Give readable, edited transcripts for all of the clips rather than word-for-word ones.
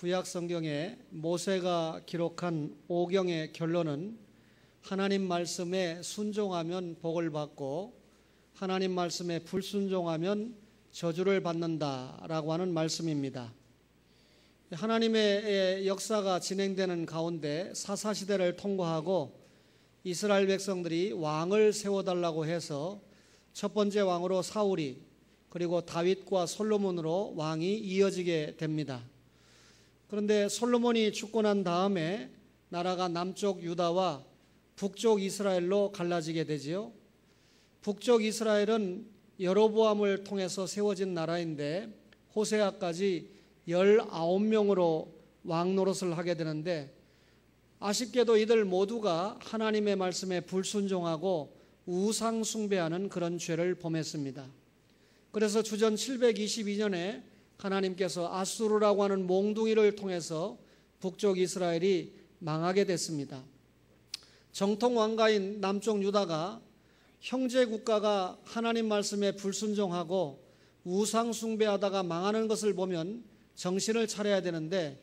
구약 성경에 모세가 기록한 오경의 결론은 하나님 말씀에 순종하면 복을 받고 하나님 말씀에 불순종하면 저주를 받는다라고 하는 말씀입니다. 하나님의 역사가 진행되는 가운데 사사시대를 통과하고 이스라엘 백성들이 왕을 세워달라고 해서 첫 번째 왕으로 사울이, 그리고 다윗과 솔로몬으로 왕이 이어지게 됩니다. 그런데 솔로몬이 죽고 난 다음에 나라가 남쪽 유다와 북쪽 이스라엘로 갈라지게 되지요. 북쪽 이스라엘은 여로보암을 통해서 세워진 나라인데 호세아까지 19명으로 왕 노릇을 하게 되는데, 아쉽게도 이들 모두가 하나님의 말씀에 불순종하고 우상 숭배하는 그런 죄를 범했습니다. 그래서 주전 722년에 하나님께서 아수르라고 하는 몽둥이를 통해서 북쪽 이스라엘이 망하게 됐습니다. 정통 왕가인 남쪽 유다가 형제 국가가 하나님 말씀에 불순종하고 우상 숭배하다가 망하는 것을 보면 정신을 차려야 되는데,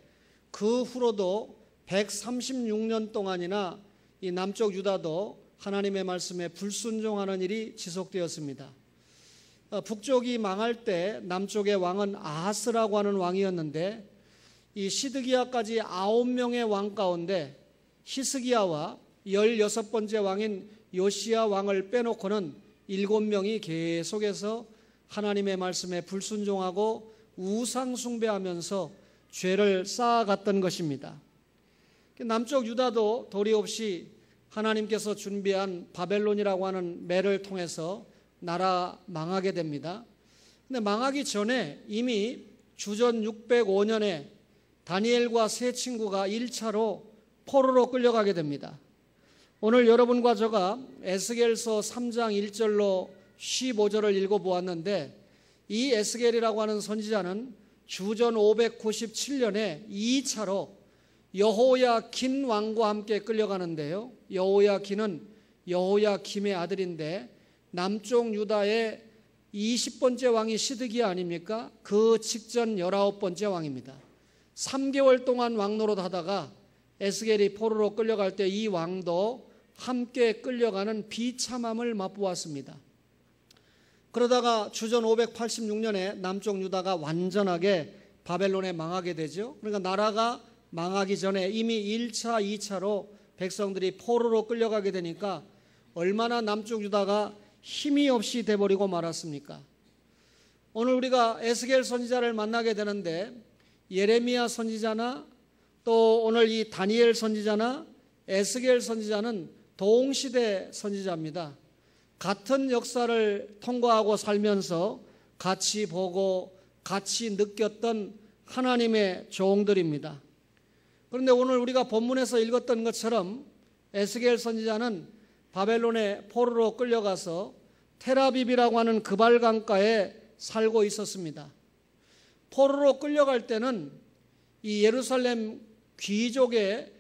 그 후로도 136년 동안이나 이 남쪽 유다도 하나님의 말씀에 불순종하는 일이 지속되었습니다. 북쪽이 망할 때 남쪽의 왕은 아하스라고 하는 왕이었는데, 이 시드기야까지 9명의 왕 가운데 히스기야와 16번째 왕인 요시야 왕을 빼놓고는 7명이 계속해서 하나님의 말씀에 불순종하고 우상 숭배하면서 죄를 쌓아갔던 것입니다. 남쪽 유다도 도리 없이 하나님께서 준비한 바벨론이라고 하는 매를 통해서 나라 망하게 됩니다. 근데 망하기 전에 이미 주전 605년에 다니엘과 세 친구가 1차로 포로로 끌려가게 됩니다. 오늘 여러분과 제가 에스겔서 3장 1절로 15절을 읽어보았는데, 이 에스겔이라고 하는 선지자는 주전 597년에 2차로 여호야긴 왕과 함께 끌려가는데요, 여호야긴은 여호야김의 아들인데 남쪽 유다의 20번째 왕이 시드기야 아닙니까? 그 직전 19번째 왕입니다. 3개월 동안 왕노릇 하다가 에스겔이 포로로 끌려갈 때 이 왕도 함께 끌려가는 비참함을 맛보았습니다. 그러다가 주전 586년에 남쪽 유다가 완전하게 바벨론에 망하게 되죠. 그러니까 나라가 망하기 전에 이미 1차, 2차로 백성들이 포로로 끌려가게 되니까 얼마나 남쪽 유다가 힘이 없이 돼버리고 말았습니까? 오늘 우리가 에스겔 선지자를 만나게 되는데, 예레미야 선지자나 또 오늘 이 다니엘 선지자나 에스겔 선지자는 동시대 선지자입니다. 같은 역사를 통과하고 살면서 같이 보고 같이 느꼈던 하나님의 종들입니다. 그런데 오늘 우리가 본문에서 읽었던 것처럼 에스겔 선지자는 바벨론의 포로로 끌려가서 테라빕이라고 하는 그발강가에 살고 있었습니다. 포로로 끌려갈 때는 이 예루살렘 귀족의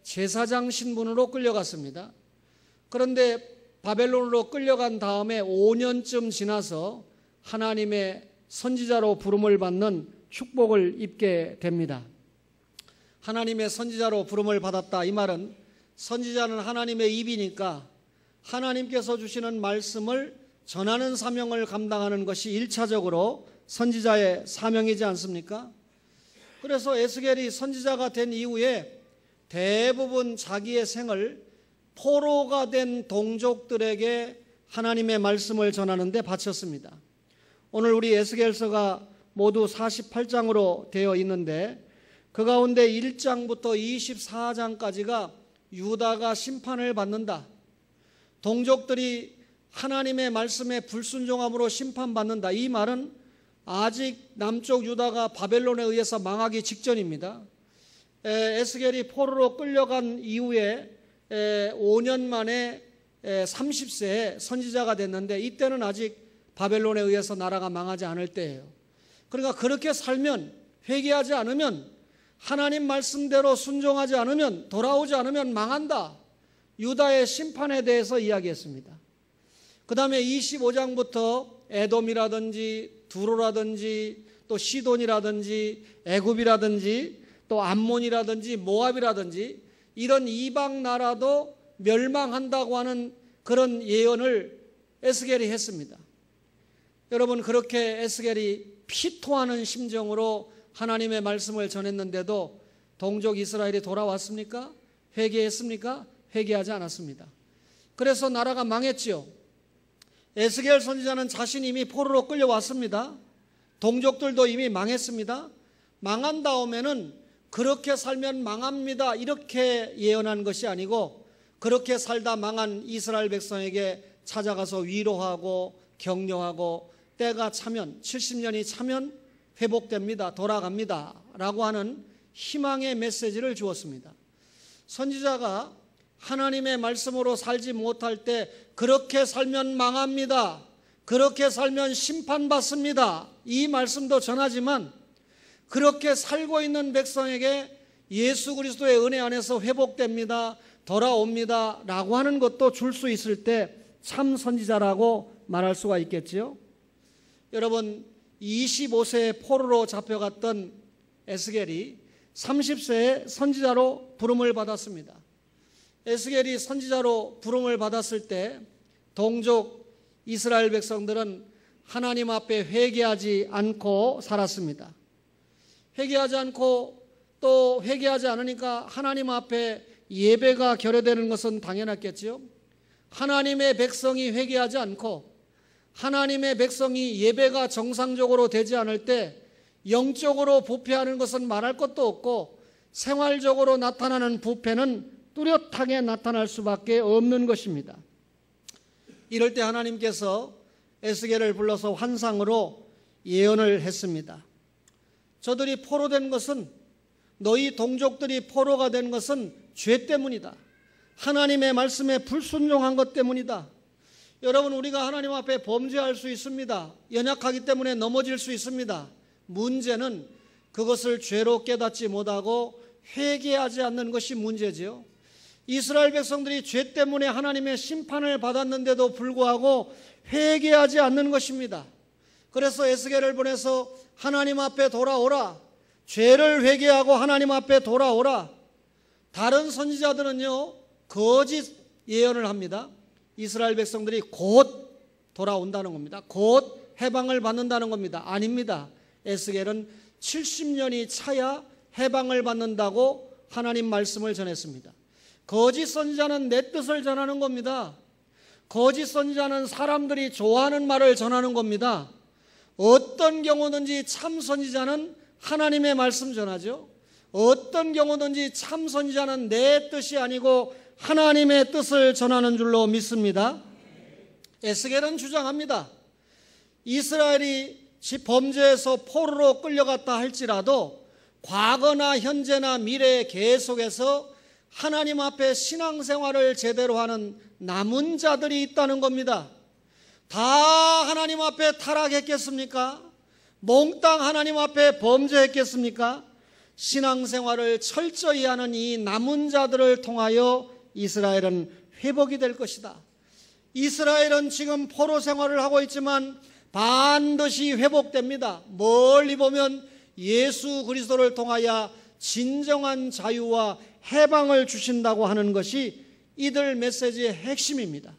제사장 신분으로 끌려갔습니다. 그런데 바벨론으로 끌려간 다음에 5년쯤 지나서 하나님의 선지자로 부름을 받는 축복을 입게 됩니다. 하나님의 선지자로 부름을 받았다, 이 말은 선지자는 하나님의 입이니까 하나님께서 주시는 말씀을 전하는 사명을 감당하는 것이 1차적으로 선지자의 사명이지 않습니까? 그래서 에스겔이 선지자가 된 이후에 대부분 자기의 생을 포로가 된 동족들에게 하나님의 말씀을 전하는 데 바쳤습니다. 오늘 우리 에스겔서가 모두 48장으로 되어 있는데, 그 가운데 1장부터 24장까지가 유다가 심판을 받는다, 동족들이 하나님의 말씀에 불순종함으로 심판받는다, 이 말은 아직 남쪽 유다가 바벨론에 의해서 망하기 직전입니다. 에스겔이 포로로 끌려간 이후에 5년 만에 30세에 선지자가 됐는데, 이때는 아직 바벨론에 의해서 나라가 망하지 않을 때예요. 그러니까 그렇게 살면, 회개하지 않으면, 하나님 말씀대로 순종하지 않으면, 돌아오지 않으면 망한다, 유다의 심판에 대해서 이야기했습니다. 그 다음에 25장부터 에돔이라든지 두로라든지 또 시돈이라든지 애굽이라든지 또 암몬이라든지 모압이라든지 이런 이방 나라도 멸망한다고 하는 그런 예언을 에스겔이 했습니다. 여러분, 그렇게 에스겔이 피토하는 심정으로 하나님의 말씀을 전했는데도 동족 이스라엘이 돌아왔습니까? 회개했습니까? 회개하지 않았습니다. 그래서 나라가 망했지요. 에스겔 선지자는 자신이 이미 포로로 끌려왔습니다. 동족들도 이미 망했습니다. 망한 다음에는 그렇게 살면 망합니다, 이렇게 예언한 것이 아니고 그렇게 살다 망한 이스라엘 백성에게 찾아가서 위로하고 격려하고 때가 차면 70년이 차면 회복됩니다, 돌아갑니다 라고 하는 희망의 메시지를 주었습니다. 선지자가 하나님의 말씀으로 살지 못할 때 그렇게 살면 망합니다, 그렇게 살면 심판받습니다, 이 말씀도 전하지만 그렇게 살고 있는 백성에게 예수 그리스도의 은혜 안에서 회복됩니다, 돌아옵니다 라고 하는 것도 줄 수 있을 때 참 선지자라고 말할 수가 있겠지요. 여러분, 25세에 포로로 잡혀갔던 에스겔이 30세에 선지자로 부름을 받았습니다. 에스겔이 선지자로 부름을 받았을 때 동족 이스라엘 백성들은 하나님 앞에 회개하지 않고 살았습니다. 회개하지 않고 또 회개하지 않으니까 하나님 앞에 예배가 결여되는 것은 당연했겠지요. 하나님의 백성이 회개하지 않고 하나님의 백성이 예배가 정상적으로 되지 않을 때 영적으로 부패하는 것은 말할 것도 없고 생활적으로 나타나는 부패는 뚜렷하게 나타날 수밖에 없는 것입니다. 이럴 때 하나님께서 에스겔을 불러서 환상으로 예언을 했습니다. 저들이 포로된 것은, 너희 동족들이 포로가 된 것은 죄 때문이다. 하나님의 말씀에 불순종한 것 때문이다. 여러분, 우리가 하나님 앞에 범죄할 수 있습니다. 연약하기 때문에 넘어질 수 있습니다. 문제는 그것을 죄로 깨닫지 못하고 회개하지 않는 것이 문제지요. 이스라엘 백성들이 죄 때문에 하나님의 심판을 받았는데도 불구하고 회개하지 않는 것입니다. 그래서 에스겔을 보내서 하나님 앞에 돌아오라, 죄를 회개하고 하나님 앞에 돌아오라. 다른 선지자들은요 거짓 예언을 합니다. 이스라엘 백성들이 곧 돌아온다는 겁니다. 곧 해방을 받는다는 겁니다. 아닙니다. 에스겔은 70년이 차야 해방을 받는다고 하나님 말씀을 전했습니다. 거짓 선지자는 내 뜻을 전하는 겁니다. 거짓 선지자는 사람들이 좋아하는 말을 전하는 겁니다. 어떤 경우든지 참 선지자는 하나님의 말씀 전하죠. 어떤 경우든지 참 선지자는 내 뜻이 아니고 하나님의 뜻을 전하는 줄로 믿습니다. 에스겔은 주장합니다. 이스라엘이 범죄에서 포로로 끌려갔다 할지라도 과거나 현재나 미래에 계속해서 하나님 앞에 신앙생활을 제대로 하는 남은 자들이 있다는 겁니다. 다 하나님 앞에 타락했겠습니까? 몽땅 하나님 앞에 범죄했겠습니까? 신앙생활을 철저히 하는 이 남은 자들을 통하여 이스라엘은 회복이 될 것이다. 이스라엘은 지금 포로 생활을 하고 있지만 반드시 회복됩니다. 멀리 보면 예수 그리스도를 통하여 진정한 자유와 해방을 주신다고 하는 것이 이들 메시지의 핵심입니다.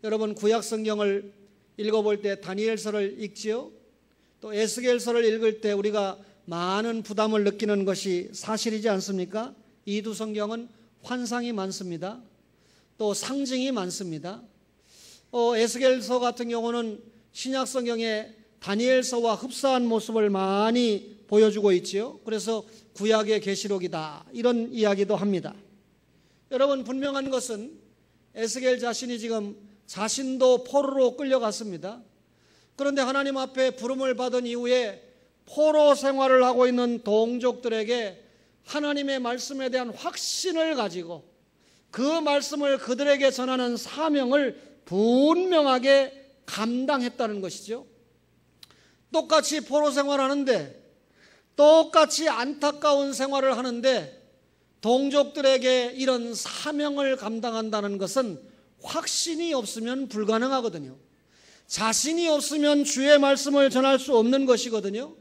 여러분, 구약 성경을 읽어볼 때 다니엘서를 읽지요. 또 에스겔서를 읽을 때 우리가 많은 부담을 느끼는 것이 사실이지 않습니까? 이 두 성경은 환상이 많습니다. 또 상징이 많습니다. 에스겔서 같은 경우는 신약 성경에 다니엘서와 흡사한 모습을 많이 보여주고 있지요. 그래서 구약의 계시록이다, 이런 이야기도 합니다. 여러분, 분명한 것은 에스겔 자신이 지금 자신도 포로로 끌려갔습니다. 그런데 하나님 앞에 부름을 받은 이후에 포로 생활을 하고 있는 동족들에게 하나님의 말씀에 대한 확신을 가지고 그 말씀을 그들에게 전하는 사명을 분명하게 감당했다는 것이죠. 똑같이 포로 생활하는데, 똑같이 안타까운 생활을 하는데 동족들에게 이런 사명을 감당한다는 것은 확신이 없으면 불가능하거든요. 자신이 없으면 주의 말씀을 전할 수 없는 것이거든요.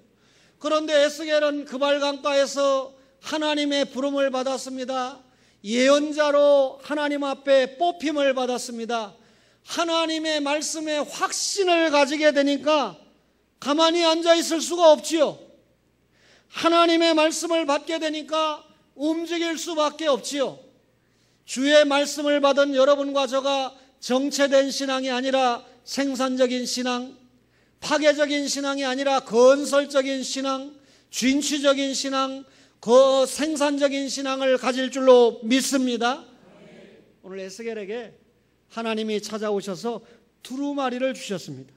그런데 에스겔은 그발강가에서 하나님의 부름을 받았습니다. 예언자로 하나님 앞에 뽑힘을 받았습니다. 하나님의 말씀에 확신을 가지게 되니까 가만히 앉아 있을 수가 없지요. 하나님의 말씀을 받게 되니까 움직일 수밖에 없지요. 주의 말씀을 받은 여러분과 저가 정체된 신앙이 아니라 생산적인 신앙, 파괴적인 신앙이 아니라 건설적인 신앙, 진취적인 신앙, 생산적인 신앙을 가질 줄로 믿습니다. 오늘 에스겔에게 하나님이 찾아오셔서 두루마리를 주셨습니다.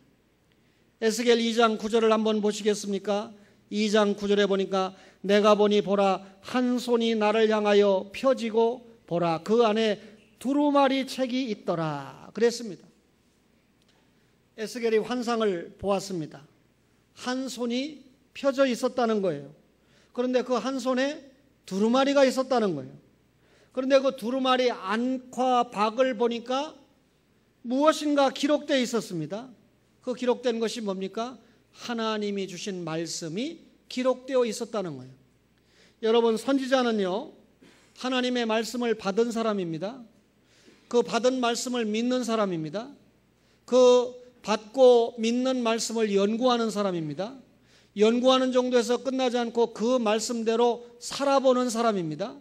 에스겔 2장 9절을 한번 보시겠습니까? 2장 9절에 보니까 내가 보니 보라 한 손이 나를 향하여 펴지고 보라 그 안에 두루마리 책이 있더라 그랬습니다. 에스겔이 환상을 보았습니다. 한 손이 펴져 있었다는 거예요. 그런데 그 한 손에 두루마리가 있었다는 거예요. 그런데 그 두루마리 안과 박을 보니까 무엇인가 기록되어 있었습니다. 그 기록된 것이 뭡니까? 하나님이 주신 말씀이 기록되어 있었다는 거예요. 여러분, 선지자는요 하나님의 말씀을 받은 사람입니다. 그 받은 말씀을 믿는 사람입니다. 그 받고 믿는 말씀을 연구하는 사람입니다. 연구하는 정도에서 끝나지 않고 그 말씀대로 살아보는 사람입니다.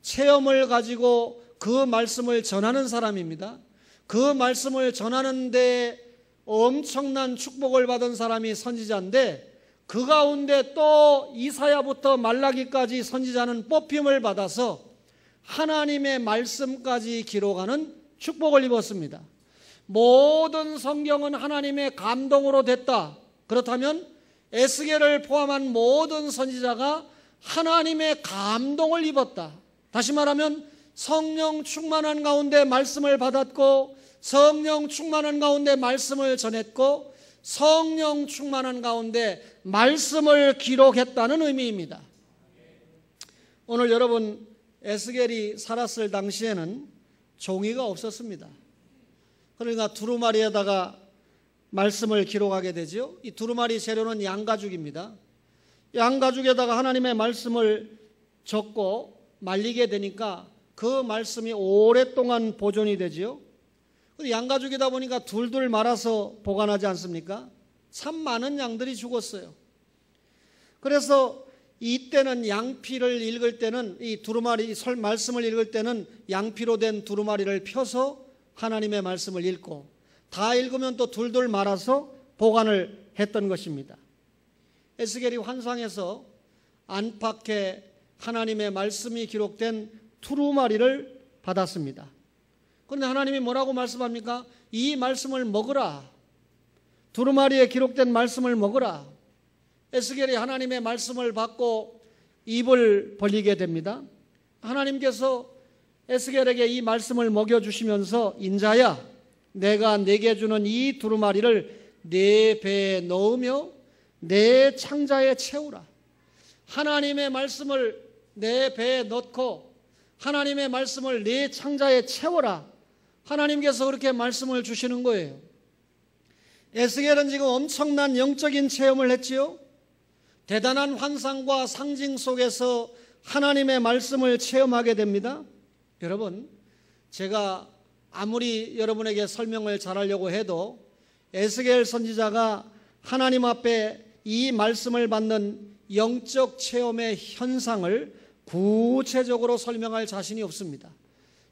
체험을 가지고 그 말씀을 전하는 사람입니다. 그 말씀을 전하는 데 엄청난 축복을 받은 사람이 선지자인데 그 가운데 또 이사야부터 말라기까지 선지자는 뽑힘을 받아서 하나님의 말씀까지 기록하는 축복을 입었습니다. 모든 성경은 하나님의 감동으로 됐다. 그렇다면 에스겔을 포함한 모든 선지자가 하나님의 감동을 입었다. 다시 말하면 성령 충만한 가운데 말씀을 받았고 성령 충만한 가운데 말씀을 전했고 성령 충만한 가운데 말씀을 기록했다는 의미입니다. 오늘 여러분, 에스겔이 살았을 당시에는 종이가 없었습니다. 그러니까 두루마리에다가 말씀을 기록하게 되죠. 이 두루마리 재료는 양가죽입니다. 양가죽에다가 하나님의 말씀을 적고 말리게 되니까 그 말씀이 오랫동안 보존이 되지요. 양가죽이다 보니까 둘둘 말아서 보관하지 않습니까? 참 많은 양들이 죽었어요. 그래서 이때는 양피를 읽을 때는 이 두루마리 말씀을 읽을 때는 양피로 된 두루마리를 펴서 하나님의 말씀을 읽고 다 읽으면 또 둘둘 말아서 보관을 했던 것입니다. 에스겔이 환상에서 안팎에 하나님의 말씀이 기록된 두루마리를 받았습니다. 그런데 하나님이 뭐라고 말씀합니까? 이 말씀을 먹으라. 두루마리에 기록된 말씀을 먹으라. 에스겔이 하나님의 말씀을 받고 입을 벌리게 됩니다. 하나님께서 에스겔에게 이 말씀을 먹여주시면서 인자야, 내가 내게 주는 이 두루마리를 내 배에 넣으며 내 창자에 채우라. 하나님의 말씀을 내 배에 넣고 하나님의 말씀을 내 창자에 채워라. 하나님께서 그렇게 말씀을 주시는 거예요. 에스겔은 지금 엄청난 영적인 체험을 했지요. 대단한 환상과 상징 속에서 하나님의 말씀을 체험하게 됩니다. 여러분, 제가 아무리 여러분에게 설명을 잘하려고 해도 에스겔 선지자가 하나님 앞에 이 말씀을 받는 영적 체험의 현상을 구체적으로 설명할 자신이 없습니다.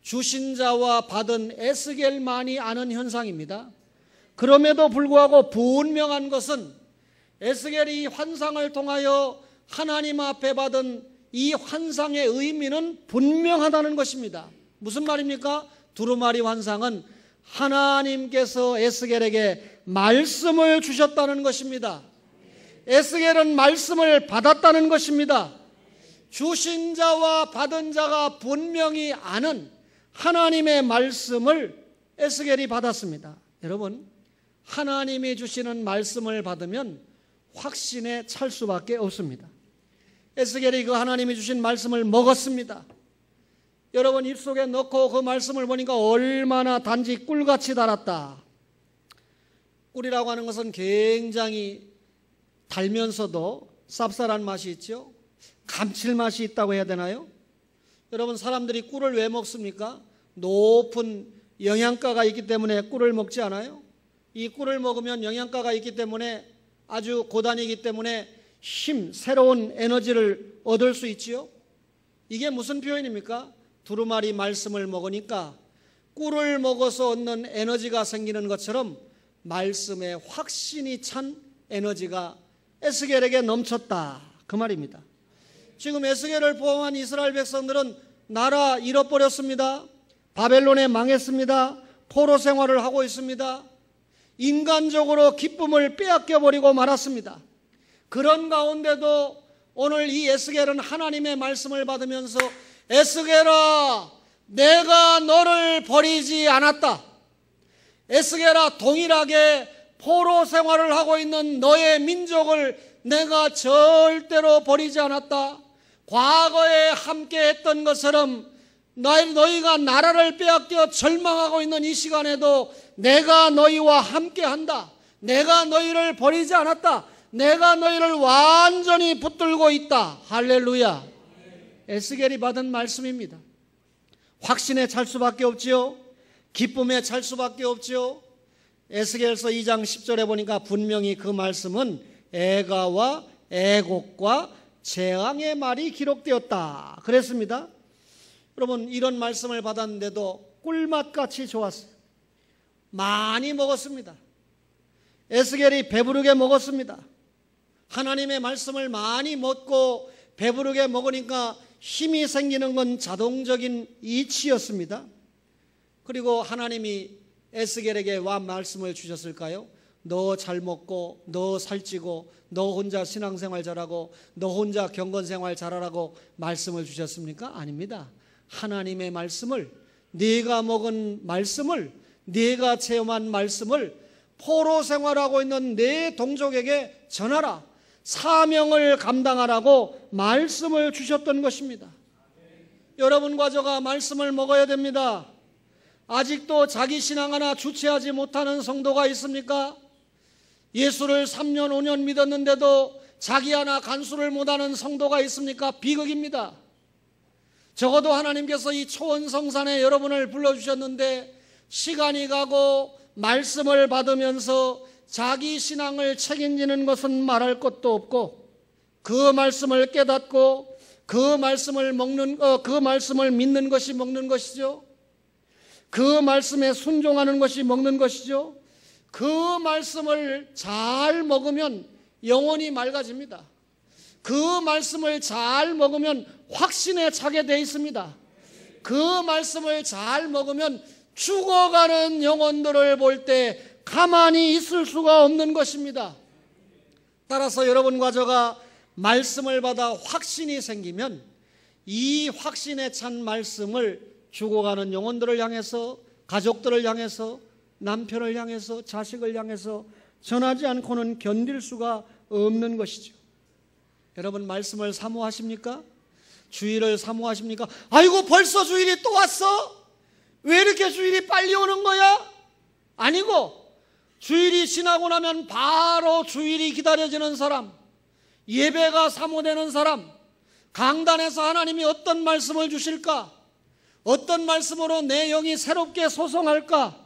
주신 자와 받은 에스겔만이 아는 현상입니다. 그럼에도 불구하고 분명한 것은 에스겔이 이 환상을 통하여 하나님 앞에 받은 이 환상의 의미는 분명하다는 것입니다. 무슨 말입니까? 두루마리 환상은 하나님께서 에스겔에게 말씀을 주셨다는 것입니다. 에스겔은 말씀을 받았다는 것입니다. 주신 자와 받은 자가 분명히 아는 하나님의 말씀을 에스겔이 받았습니다. 여러분, 하나님이 주시는 말씀을 받으면 확신에 찰 수밖에 없습니다. 에스겔이 그 하나님이 주신 말씀을 먹었습니다. 여러분, 입속에 넣고 그 말씀을 보니까 얼마나 단지 꿀같이 달았다. 꿀이라고 하는 것은 굉장히 달면서도 쌉쌀한 맛이 있죠. 감칠맛이 있다고 해야 되나요? 여러분, 사람들이 꿀을 왜 먹습니까? 높은 영양가가 있기 때문에 꿀을 먹지 않아요? 이 꿀을 먹으면 영양가가 있기 때문에, 아주 고단이기 때문에 새로운 에너지를 얻을 수 있지요. 이게 무슨 표현입니까? 두루마리 말씀을 먹으니까 꿀을 먹어서 얻는 에너지가 생기는 것처럼 말씀에 확신이 찬 에너지가 에스겔에게 넘쳤다, 그 말입니다. 지금 에스겔을 포함한 이스라엘 백성들은 나라 잃어버렸습니다. 바벨론에 망했습니다. 포로 생활을 하고 있습니다. 인간적으로 기쁨을 빼앗겨버리고 말았습니다. 그런 가운데도 오늘 이 에스겔은 하나님의 말씀을 받으면서 에스겔아, 내가 너를 버리지 않았다. 에스겔아, 동일하게 포로 생활을 하고 있는 너의 민족을 내가 절대로 버리지 않았다. 과거에 함께 했던 것처럼 너희가 나라를 빼앗겨 절망하고 있는 이 시간에도 내가 너희와 함께 한다. 내가 너희를 버리지 않았다. 내가 너희를 완전히 붙들고 있다. 할렐루야. 에스겔이 받은 말씀입니다. 확신에 찰 수밖에 없지요. 기쁨에 찰 수밖에 없지요. 에스겔서 2장 10절에 보니까 분명히 그 말씀은 애가와 애곡과 재앙의 말이 기록되었다 그랬습니다. 여러분, 이런 말씀을 받았는데도 꿀맛같이 좋았어요. 많이 먹었습니다. 에스겔이 배부르게 먹었습니다. 하나님의 말씀을 많이 먹고 배부르게 먹으니까 힘이 생기는 건 자동적인 이치였습니다. 그리고 하나님이 에스겔에게 와 말씀을 주셨을까요? 너 잘 먹고 너 살찌고 너 혼자 신앙생활 잘하고 너 혼자 경건생활 잘하라고 말씀을 주셨습니까? 아닙니다. 하나님의 말씀을, 네가 먹은 말씀을, 네가 체험한 말씀을 포로 생활하고 있는 내 동족에게 전하라. 사명을 감당하라고 말씀을 주셨던 것입니다. 여러분과 저가 말씀을 먹어야 됩니다. 아직도 자기 신앙 하나 주체하지 못하는 성도가 있습니까? 예수를 3년 5년 믿었는데도 자기 하나 간수를 못하는 성도가 있습니까? 비극입니다. 적어도 하나님께서 이 초원성산에 여러분을 불러주셨는데 시간이 가고 말씀을 받으면서 자기 신앙을 책임지는 것은 말할 것도 없고, 그 말씀을 깨닫고 그 말씀을 믿는 것이 먹는 것이죠. 그 말씀에 순종하는 것이 먹는 것이죠. 그 말씀을 잘 먹으면 영혼이 맑아집니다. 그 말씀을 잘 먹으면 확신에 차게 돼 있습니다. 그 말씀을 잘 먹으면 죽어가는 영혼들을 볼 때 가만히 있을 수가 없는 것입니다. 따라서 여러분과 저가 말씀을 받아 확신이 생기면 이 확신에 찬 말씀을 죽어가는 영혼들을 향해서, 가족들을 향해서, 남편을 향해서, 자식을 향해서 전하지 않고는 견딜 수가 없는 것이죠. 여러분, 말씀을 사모하십니까? 주일을 사모하십니까? 아이고, 벌써 주일이 또 왔어? 왜 이렇게 주일이 빨리 오는 거야? 아니고, 주일이 지나고 나면 바로 주일이 기다려지는 사람, 예배가 사모되는 사람, 강단에서 하나님이 어떤 말씀을 주실까? 어떤 말씀으로 내 영이 새롭게 소성할까?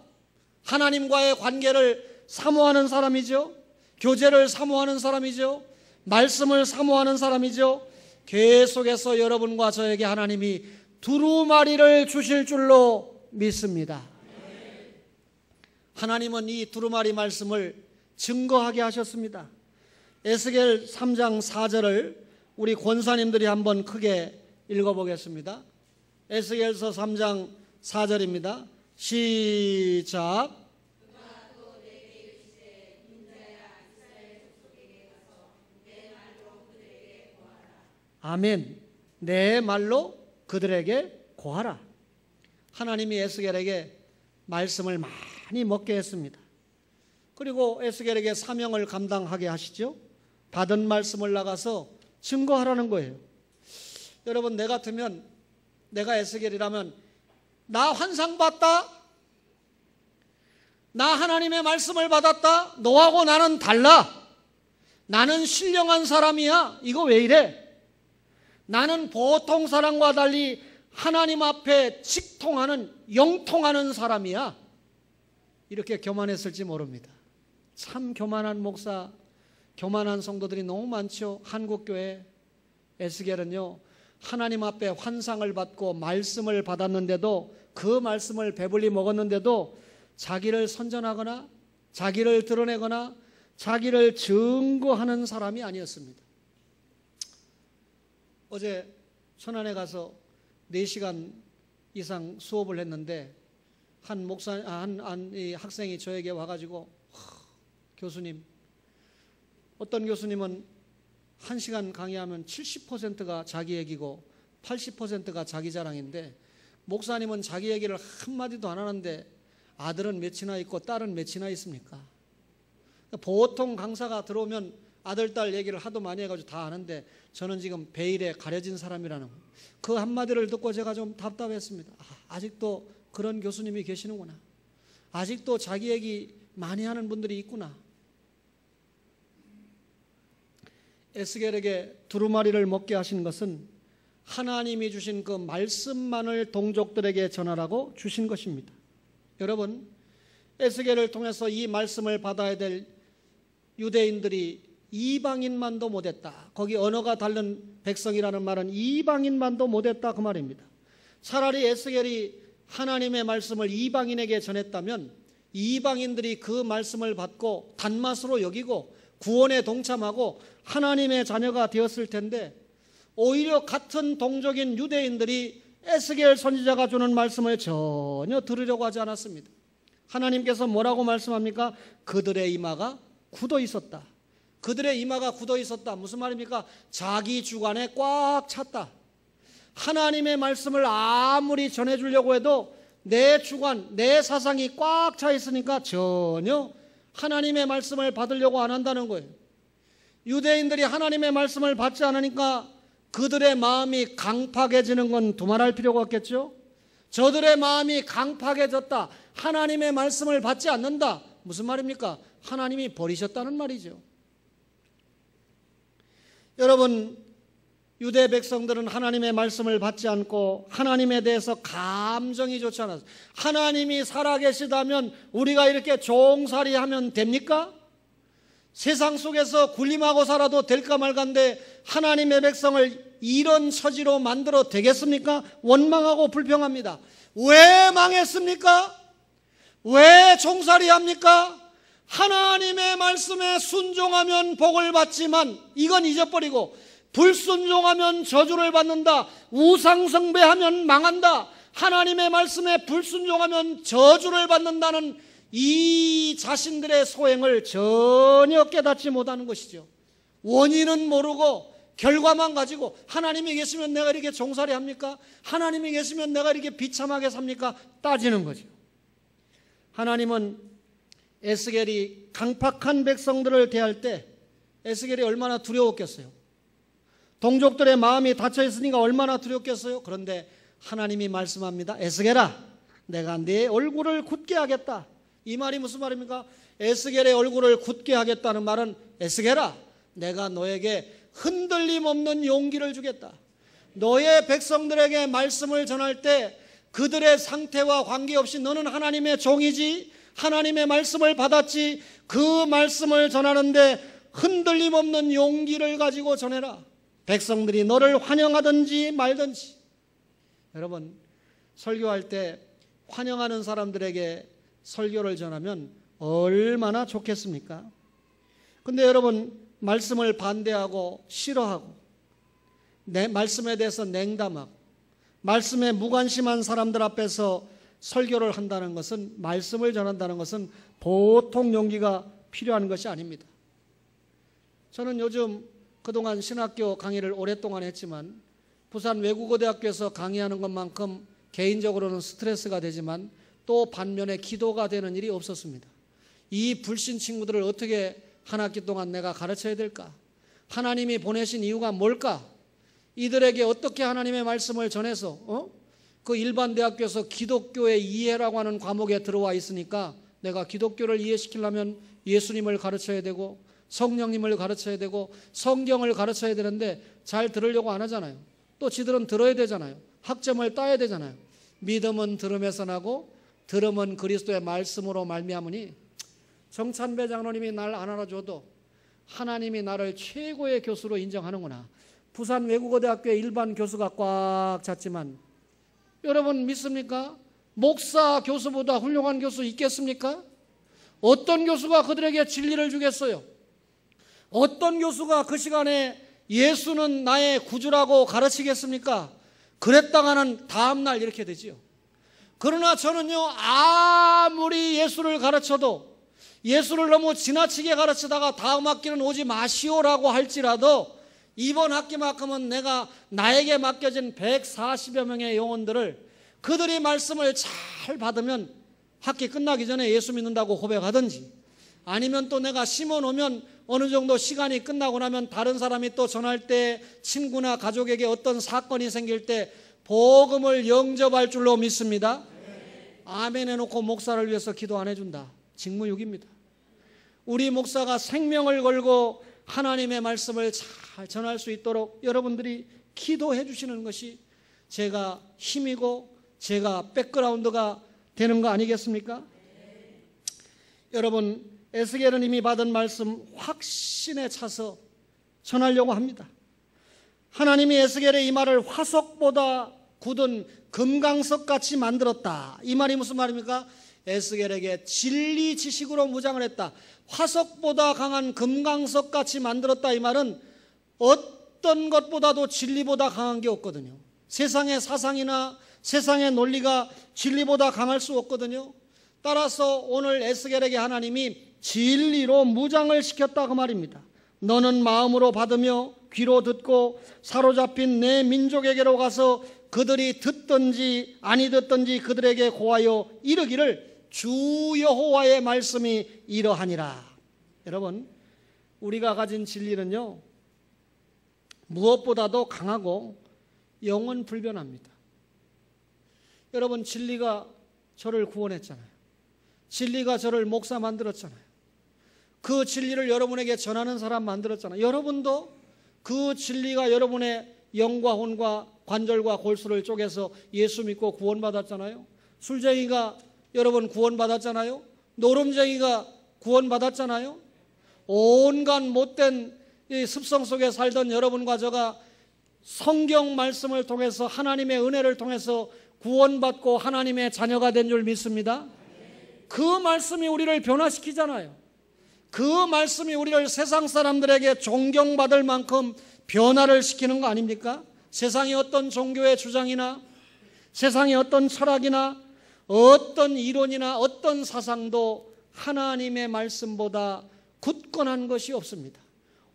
하나님과의 관계를 사모하는 사람이죠. 교제를 사모하는 사람이죠. 말씀을 사모하는 사람이죠. 계속해서 여러분과 저에게 하나님이 두루마리를 주실 줄로 믿습니다. 하나님은 이 두루마리 말씀을 증거하게 하셨습니다. 에스겔 3장 4절을 우리 권사님들이 한번 크게 읽어보겠습니다. 에스겔서 3장 4절입니다. 시작. 아멘. 내 말로 그들에게 고하라. 하나님이 에스겔에게 말씀을 많이 먹게 했습니다. 그리고 에스겔에게 사명을 감당하게 하시죠. 받은 말씀을 나가서 증거하라는 거예요. 여러분, 내 같으면, 내가 에스겔이라면 나 환상 봤다, 나 하나님의 말씀을 받았다, 너하고 나는 달라, 나는 신령한 사람이야. 이거 왜 이래? 나는 보통 사람과 달리 하나님 앞에 직통하는, 영통하는 사람이야. 이렇게 교만했을지 모릅니다. 참 교만한 목사, 교만한 성도들이 너무 많죠. 한국교회. 에스겔은요, 하나님 앞에 환상을 받고 말씀을 받았는데도, 그 말씀을 배불리 먹었는데도 자기를 선전하거나 자기를 드러내거나 자기를 증거하는 사람이 아니었습니다. 어제 천안에 가서 4시간 이상 수업을 했는데 한 학생이 저에게 와가지고, 교수님, 어떤 교수님은 1시간 강의하면 70%가 자기 얘기고 80%가 자기 자랑인데, 목사님은 자기 얘기를 한마디도 안 하는데 아들은 몇이나 있고 딸은 몇이나 있습니까? 보통 강사가 들어오면 아들, 딸 얘기를 하도 많이 해가지고 다 아는데, 저는 지금 베일에 가려진 사람이라는 그 한마디를 듣고 제가 좀 답답했습니다. 아직도 그런 교수님이 계시는구나. 아직도 자기 얘기 많이 하는 분들이 있구나. 에스겔에게 두루마리를 먹게 하신 것은 하나님이 주신 그 말씀만을 동족들에게 전하라고 주신 것입니다. 여러분, 에스겔을 통해서 이 말씀을 받아야 될 유대인들이 이방인만도 못했다. 거기 언어가 다른 백성이라는 말은 이방인만도 못했다, 그 말입니다. 차라리 에스겔이 하나님의 말씀을 이방인에게 전했다면 이방인들이 그 말씀을 받고 단맛으로 여기고 구원에 동참하고 하나님의 자녀가 되었을 텐데, 오히려 같은 동족인 유대인들이 에스겔 선지자가 주는 말씀을 전혀 들으려고 하지 않았습니다. 하나님께서 뭐라고 말씀합니까? 그들의 이마가 굳어 있었다. 그들의 이마가 굳어 있었다. 무슨 말입니까? 자기 주관에 꽉 찼다. 하나님의 말씀을 아무리 전해주려고 해도 내 주관, 내 사상이 꽉 차 있으니까 전혀 하나님의 말씀을 받으려고 안 한다는 거예요. 유대인들이 하나님의 말씀을 받지 않으니까 그들의 마음이 강팍해지는 건 두말할 필요가 없겠죠. 저들의 마음이 강팍해졌다. 하나님의 말씀을 받지 않는다. 무슨 말입니까? 하나님이 버리셨다는 말이죠. 여러분, 유대 백성들은 하나님의 말씀을 받지 않고 하나님에 대해서 감정이 좋지 않았어요. 하나님이 살아계시다면 우리가 이렇게 종살이하면 됩니까? 세상 속에서 군림하고 살아도 될까 말까인데 하나님의 백성을 이런 처지로 만들어 되겠습니까? 원망하고 불평합니다. 왜 망했습니까? 왜 종살이합니까? 하나님의 말씀에 순종하면 복을 받지만 이건 잊어버리고, 불순종하면 저주를 받는다. 우상숭배하면 망한다. 하나님의 말씀에 불순종하면 저주를 받는다는 이 자신들의 소행을 전혀 깨닫지 못하는 것이죠. 원인은 모르고 결과만 가지고, 하나님이 계시면 내가 이렇게 종살이 합니까? 하나님이 계시면 내가 이렇게 비참하게 삽니까? 따지는 거죠. 하나님은 에스겔이 강팍한 백성들을 대할 때 에스겔이 얼마나 두려웠겠어요. 동족들의 마음이 닫혀 있으니까 얼마나 두렵겠어요. 그런데 하나님이 말씀합니다. 에스겔아, 내가 네 얼굴을 굳게 하겠다. 이 말이 무슨 말입니까? 에스겔의 얼굴을 굳게 하겠다는 말은, 에스겔아, 내가 너에게 흔들림 없는 용기를 주겠다. 너의 백성들에게 말씀을 전할 때 그들의 상태와 관계없이 너는 하나님의 종이지, 하나님의 말씀을 받았지, 그 말씀을 전하는데 흔들림 없는 용기를 가지고 전해라. 백성들이 너를 환영하든지 말든지. 여러분, 설교할 때 환영하는 사람들에게 설교를 전하면 얼마나 좋겠습니까? 근데 여러분, 말씀을 반대하고 싫어하고 내 말씀에 대해서 냉담하고 말씀에 무관심한 사람들 앞에서 설교를 한다는 것은, 말씀을 전한다는 것은 보통 용기가 필요한 것이 아닙니다. 저는 요즘 그동안 신학교 강의를 오랫동안 했지만 부산 외국어대학교에서 강의하는 것만큼 개인적으로는 스트레스가 되지만 또 반면에 기도가 되는 일이 없었습니다. 이 불신 친구들을 어떻게 한 학기 동안 내가 가르쳐야 될까? 하나님이 보내신 이유가 뭘까? 이들에게 어떻게 하나님의 말씀을 전해서 그 일반 대학교에서 기독교의 이해라고 하는 과목에 들어와 있으니까 내가 기독교를 이해시키려면 예수님을 가르쳐야 되고, 성령님을 가르쳐야 되고 성경을 가르쳐야 되는데 잘 들으려고 안 하잖아요. 또 지들은 들어야 되잖아요. 학점을 따야 되잖아요. 믿음은 들음에서 나고 들음은 그리스도의 말씀으로 말미암으니 정찬배 장로님이 날 안 알아줘도 하나님이 나를 최고의 교수로 인정하는구나. 부산 외국어대학교의 일반 교수가 꽉 찼지만 여러분 믿습니까? 목사 교수보다 훌륭한 교수 있겠습니까? 어떤 교수가 그들에게 진리를 주겠어요? 어떤 교수가 그 시간에 예수는 나의 구주라고 가르치겠습니까? 그랬다가는 다음날 이렇게 되지요. 그러나 저는요, 아무리 예수를 가르쳐도 예수를 너무 지나치게 가르치다가 다음 학기는 오지 마시오라고 할지라도 이번 학기만큼은 내가 나에게 맡겨진 140여 명의 영혼들을 그들이 말씀을 잘 받으면 학기 끝나기 전에 예수 믿는다고 고백하든지 아니면 또 내가 심어놓으면 어느 정도 시간이 끝나고 나면 다른 사람이 또 전할 때 친구나 가족에게 어떤 사건이 생길 때 복음을 영접할 줄로 믿습니다. 아멘 해놓고 목사를 위해서 기도 안 해준다. 직무유기입니다. 우리 목사가 생명을 걸고 하나님의 말씀을 잘 전할 수 있도록 여러분들이 기도해 주시는 것이 제가 힘이고 제가 백그라운드가 되는 거 아니겠습니까? 여러분 에스겔은 이미 받은 말씀 확신에 차서 전하려고 합니다. 하나님이 에스겔의 이 말을 화석보다 굳은 금강석같이 만들었다. 이 말이 무슨 말입니까? 에스겔에게 진리 지식으로 무장을 했다. 화석보다 강한 금강석같이 만들었다. 이 말은 어떤 것보다도 진리보다 강한 게 없거든요. 세상의 사상이나 세상의 논리가 진리보다 강할 수 없거든요. 따라서 오늘 에스겔에게 하나님이 진리로 무장을 시켰다 그 말입니다. 너는 마음으로 받으며 귀로 듣고 사로잡힌 내 민족에게로 가서 그들이 듣든지 아니 듣든지 그들에게 고하여 이르기를 주 여호와의 말씀이 이러하니라. 여러분 우리가 가진 진리는요 무엇보다도 강하고 영원 불변합니다. 여러분 진리가 저를 구원했잖아요. 진리가 저를 목사 만들었잖아요. 그 진리를 여러분에게 전하는 사람 만들었잖아요. 여러분도 그 진리가 여러분의 영과 혼과 관절과 골수를 쪼개서 예수 믿고 구원받았잖아요. 술쟁이가 여러분 구원받았잖아요. 노름쟁이가 구원받았잖아요. 온갖 못된 이 습성 속에 살던 여러분과 저가 성경 말씀을 통해서 하나님의 은혜를 통해서 구원받고 하나님의 자녀가 된 줄 믿습니다. 그 말씀이 우리를 변화시키잖아요. 그 말씀이 우리를 세상 사람들에게 존경받을 만큼 변화를 시키는 거 아닙니까? 세상의 어떤 종교의 주장이나 세상의 어떤 철학이나 어떤 이론이나 어떤 사상도 하나님의 말씀보다 굳건한 것이 없습니다.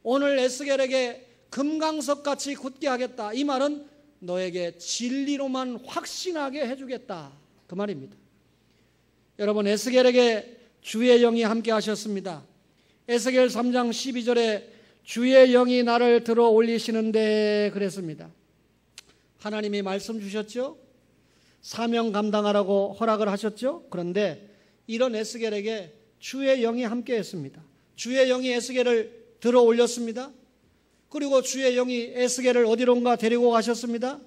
오늘 에스겔에게 금강석같이 굳게 하겠다. 이 말은 너에게 진리로만 확신하게 해주겠다. 그 말입니다. 여러분 에스겔에게 주의 영이 함께 하셨습니다. 에스겔 3장 12절에 주의 영이 나를 들어 올리시는데 그랬습니다. 하나님이 말씀 주셨죠? 사명 감당하라고 허락을 하셨죠? 그런데 이런 에스겔에게 주의 영이 함께 했습니다. 주의 영이 에스겔을 들어 올렸습니다. 그리고 주의 영이 에스겔을 어디론가 데리고 가셨습니다.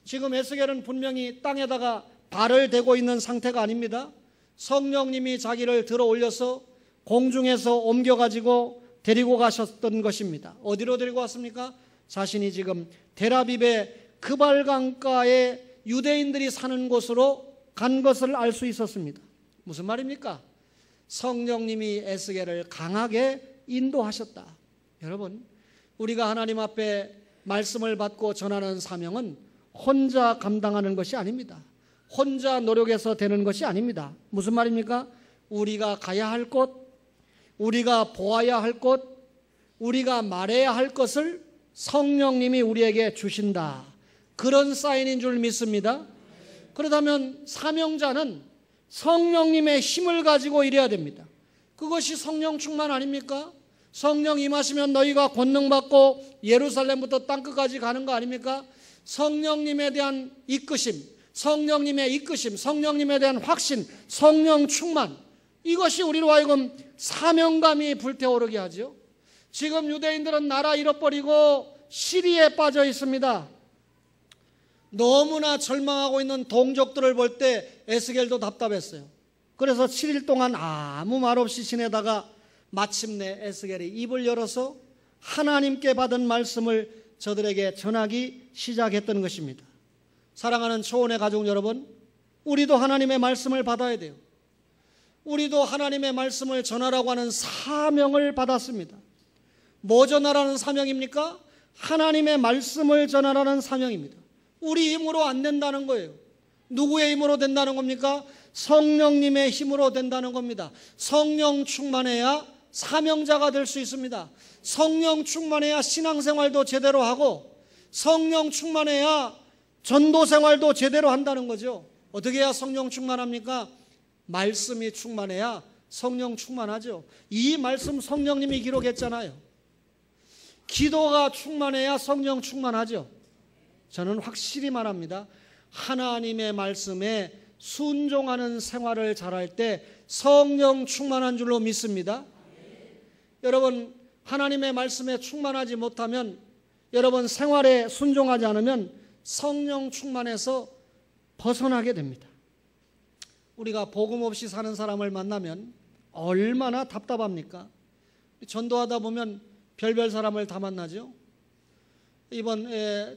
지금 에스겔은 분명히 땅에다가 발을 대고 있는 상태가 아닙니다. 성령님이 자기를 들어 올려서 공중에서 옮겨가지고 데리고 가셨던 것입니다. 어디로 데리고 왔습니까? 자신이 지금 델아비브의 그발강가에 유대인들이 사는 곳으로 간 것을 알 수 있었습니다. 무슨 말입니까? 성령님이 에스겔을 강하게 인도하셨다. 여러분 우리가 하나님 앞에 말씀을 받고 전하는 사명은 혼자 감당하는 것이 아닙니다. 혼자 노력해서 되는 것이 아닙니다. 무슨 말입니까? 우리가 가야 할 곳, 우리가 보아야 할 곳, 우리가 말해야 할 것을 성령님이 우리에게 주신다. 그런 사인인 줄 믿습니다. 그렇다면 사명자는 성령님의 힘을 가지고 일해야 됩니다. 그것이 성령 충만 아닙니까? 성령 임하시면 너희가 권능받고 예루살렘부터 땅끝까지 가는 거 아닙니까? 성령님에 대한 이끄심, 성령님의 이끄심, 성령님에 대한 확신, 성령 충만, 이것이 우리로 하여금 사명감이 불태오르게 하죠. 지금 유대인들은 나라 잃어버리고 시리에 빠져 있습니다. 너무나 절망하고 있는 동족들을 볼 때 에스겔도 답답했어요. 그래서 7일 동안 아무 말 없이 지내다가 마침내 에스겔이 입을 열어서 하나님께 받은 말씀을 저들에게 전하기 시작했던 것입니다. 사랑하는 초원의 가족 여러분, 우리도 하나님의 말씀을 받아야 돼요. 우리도 하나님의 말씀을 전하라고 하는 사명을 받았습니다. 뭐 전하라는 사명입니까? 하나님의 말씀을 전하라는 사명입니다. 우리 힘으로 안 된다는 거예요. 누구의 힘으로 된다는 겁니까? 성령님의 힘으로 된다는 겁니다. 성령 충만해야 사명자가 될 수 있습니다. 성령 충만해야 신앙생활도 제대로 하고 성령 충만해야 전도생활도 제대로 한다는 거죠. 어떻게 해야 성령 충만합니까? 말씀이 충만해야 성령 충만하죠. 이 말씀 성령님이 기록했잖아요. 기도가 충만해야 성령 충만하죠. 저는 확실히 말합니다. 하나님의 말씀에 순종하는 생활을 잘할 때 성령 충만한 줄로 믿습니다. 여러분, 하나님의 말씀에 충만하지 못하면, 여러분 생활에 순종하지 않으면 성령 충만해서 벗어나게 됩니다. 우리가 복음 없이 사는 사람을 만나면 얼마나 답답합니까? 전도하다 보면 별별 사람을 다 만나죠. 이번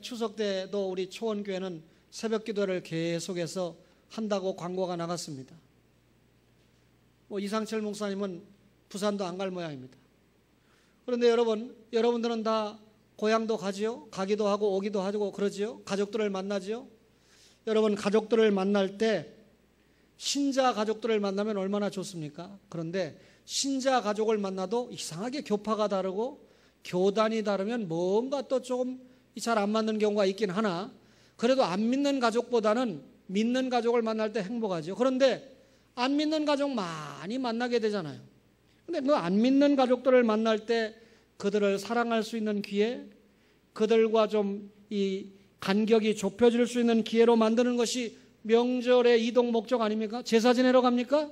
추석 때도 우리 초원교회는 새벽 기도를 계속해서 한다고 광고가 나갔습니다. 이상철 목사님은 부산도 안 갈 모양입니다. 그런데 여러분들은 다 고향도 가지요? 가기도 하고 오기도 하고 그러지요? 가족들을 만나지요? 여러분, 가족들을 만날 때 신자 가족들을 만나면 얼마나 좋습니까? 그런데 신자 가족을 만나도 이상하게 교파가 다르고 교단이 다르면 뭔가 또 조금 잘 안 맞는 경우가 있긴 하나, 그래도 안 믿는 가족보다는 믿는 가족을 만날 때 행복하죠. 그런데 안 믿는 가족 많이 만나게 되잖아요. 근데 그 안 믿는 가족들을 만날 때 그들을 사랑할 수 있는 기회, 그들과 좀 이 간격이 좁혀질 수 있는 기회로 만드는 것이 명절의 이동 목적 아닙니까? 제사 지내러 갑니까?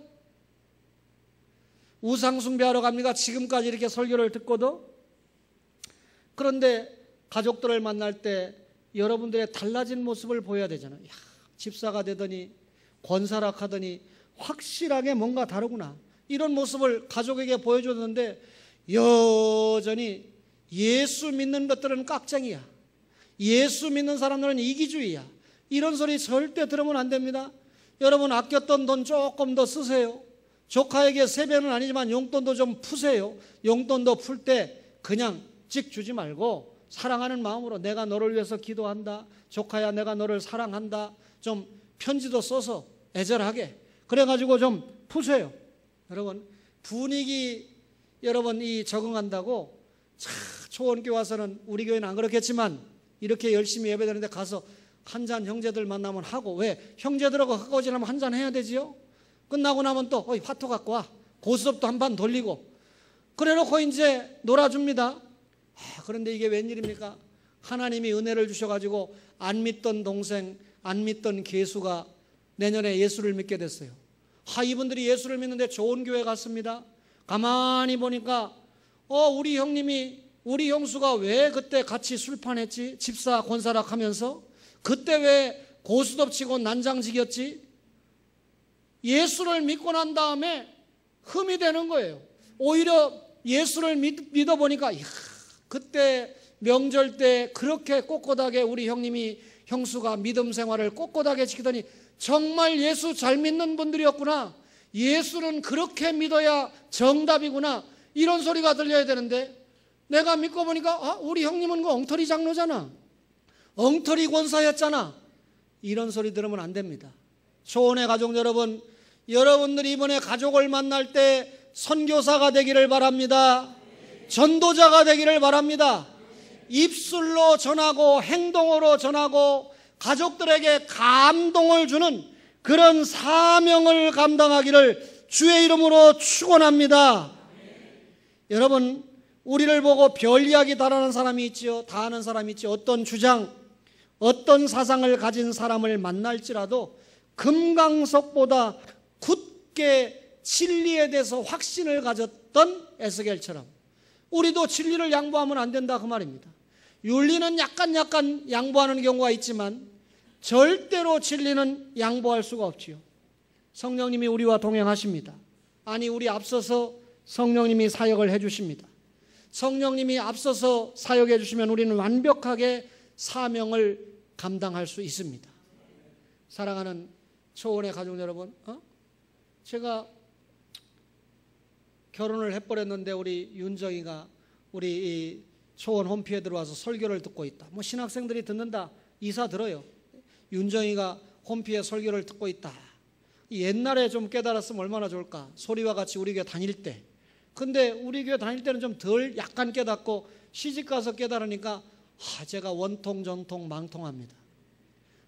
우상 숭배하러 갑니까? 지금까지 이렇게 설교를 듣고도. 그런데 가족들을 만날 때 여러분들의 달라진 모습을 보여야 되잖아요. 야, 집사가 되더니 권사락하더니 확실하게 뭔가 다르구나. 이런 모습을 가족에게 보여줬는데 여전히 예수 믿는 것들은 깍쟁이야. 예수 믿는 사람들은 이기주의야. 이런 소리 절대 들으면 안 됩니다. 여러분, 아꼈던 돈 조금 더 쓰세요. 조카에게 세배는 아니지만 용돈도 좀 푸세요. 용돈도 풀 때 그냥 찍 주지 말고 사랑하는 마음으로 내가 너를 위해서 기도한다. 조카야, 내가 너를 사랑한다. 좀 편지도 써서 애절하게 그래가지고 좀 푸세요. 여러분, 분위기 여러분 이 적응한다고 초원교회 와서는, 우리 교회는 안 그렇겠지만 이렇게 열심히 예배드리는데 가서 한 잔 형제들 만나면 하고, 왜? 형제들하고 가까워지려면 한 잔 해야 되지요. 끝나고 나면 또 화토 갖고 와. 고스톱도 한 판 돌리고 그래놓고 이제 놀아줍니다. 그런데 이게 웬일입니까? 하나님이 은혜를 주셔가지고 안 믿던 동생, 안 믿던 개수가 내년에 예수를 믿게 됐어요. 이분들이 예수를 믿는데 좋은 교회 갔습니다. 가만히 보니까 우리 형님이, 우리 형수가 왜 그때 같이 술판했지? 집사 권사락 하면서 그때 왜 고스톱 치고 난장직이었지? 예수를 믿고 난 다음에 흠이 되는 거예요. 오히려 예수를 믿어보니까 그때 명절 때 그렇게 꼿꼿하게 우리 형수가 믿음 생활을 꼿꼿하게 지키더니 정말 예수 잘 믿는 분들이었구나. 예수는 그렇게 믿어야 정답이구나. 이런 소리가 들려야 되는데 내가 믿고 보니까 우리 형님은 그 엉터리 장로잖아. 엉터리 권사였잖아. 이런 소리 들으면 안 됩니다. 초원의 가족 여러분, 여러분들이 이번에 가족을 만날 때 선교사가 되기를 바랍니다. 전도자가 되기를 바랍니다. 입술로 전하고 행동으로 전하고 가족들에게 감동을 주는 그런 사명을 감당하기를 주의 이름으로 축원합니다. 여러분, 우리를 보고 별 이야기 다 하는 사람이 있지요. 다 아는 사람이 있지요. 어떤 주장, 어떤 사상을 가진 사람을 만날지라도 금강석보다 굳게 진리에 대해서 확신을 가졌던 에스겔처럼 우리도 진리를 양보하면 안 된다 그 말입니다. 윤리는 약간 양보하는 경우가 있지만 절대로 진리는 양보할 수가 없지요. 성령님이 우리와 동행하십니다. 아니, 우리 앞서서 성령님이 사역을 해주십니다. 성령님이 앞서서 사역해 주시면 우리는 완벽하게 사명을 감당할 수 있습니다. 사랑하는 초원의 가족 여러분, 제가 결혼을 해버렸는데 우리 윤정이가 우리 이 초원 홈피에 들어와서 설교를 듣고 있다. 뭐 신학생들이 듣는다, 이사 들어요. 윤정이가 홈피에 설교를 듣고 있다. 옛날에 좀 깨달았으면 얼마나 좋을까. 소리와 같이 우리 교회 다닐 때. 근데 우리 교회 다닐 때는 좀 덜 약간 깨닫고 시집가서 깨달으니까 제가 원통 전통 망통합니다.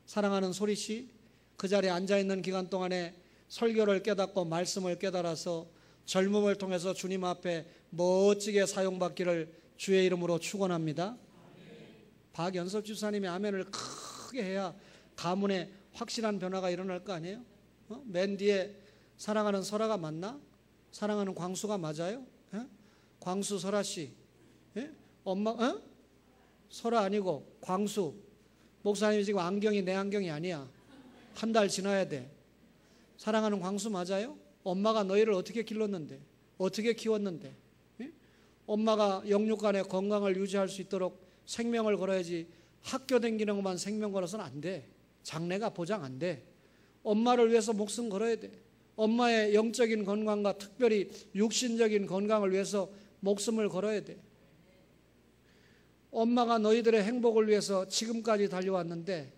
사랑하는 소리씨, 그 자리에 앉아있는 기간 동안에 설교를 깨닫고 말씀을 깨달아서 젊음을 통해서 주님 앞에 멋지게 사용받기를 주의 이름으로 축원합니다. 박연섭 집사님이 아멘을 크게 해야 가문에 확실한 변화가 일어날 거 아니에요? 맨 뒤에 사랑하는 설아가 맞나? 사랑하는 광수가 맞아요? 광수 설아씨, 엄마, 설아 아니고 광수. 목사님이 지금 안경이 내 안경이 아니야. 한 달 지나야 돼. 사랑하는 광수 맞아요? 엄마가 너희를 어떻게 길렀는데, 어떻게 키웠는데, 엄마가 영육간의 건강을 유지할 수 있도록 생명을 걸어야지. 학교 다니는 것만 생명 걸어서는 안 돼. 장래가 보장 안 돼. 엄마를 위해서 목숨 걸어야 돼. 엄마의 영적인 건강과 특별히 육신적인 건강을 위해서 목숨을 걸어야 돼. 엄마가 너희들의 행복을 위해서 지금까지 달려왔는데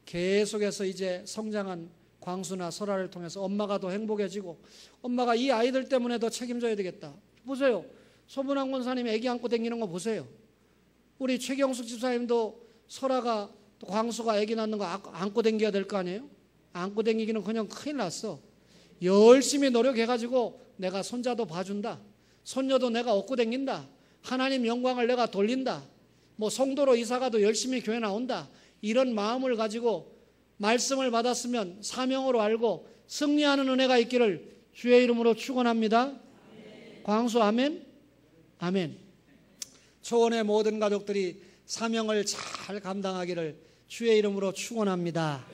계속해서 이제 성장한 광수나 설아를 통해서 엄마가 더 행복해지고 엄마가 이 아이들 때문에 더 책임져야 되겠다. 보세요. 소문한 권사님이 애기 안고 다니는 거 보세요. 우리 최경숙 집사님도 설아가 광수가 애기 낳는 거 안고 다녀야 될 거 아니에요? 안고 다니기는 그냥 큰일 났어. 열심히 노력해가지고 내가 손자도 봐준다. 손녀도 내가 업고 다닌다. 하나님 영광을 내가 돌린다. 뭐 성도로 이사가도 열심히 교회 나온다. 이런 마음을 가지고 말씀을 받았으면 사명으로 알고 승리하는 은혜가 있기를 주의 이름으로 축원합니다. 아멘. 광수 아멘. 아멘. 초원의 모든 가족들이 사명을 잘 감당하기를 주의 이름으로 축원합니다.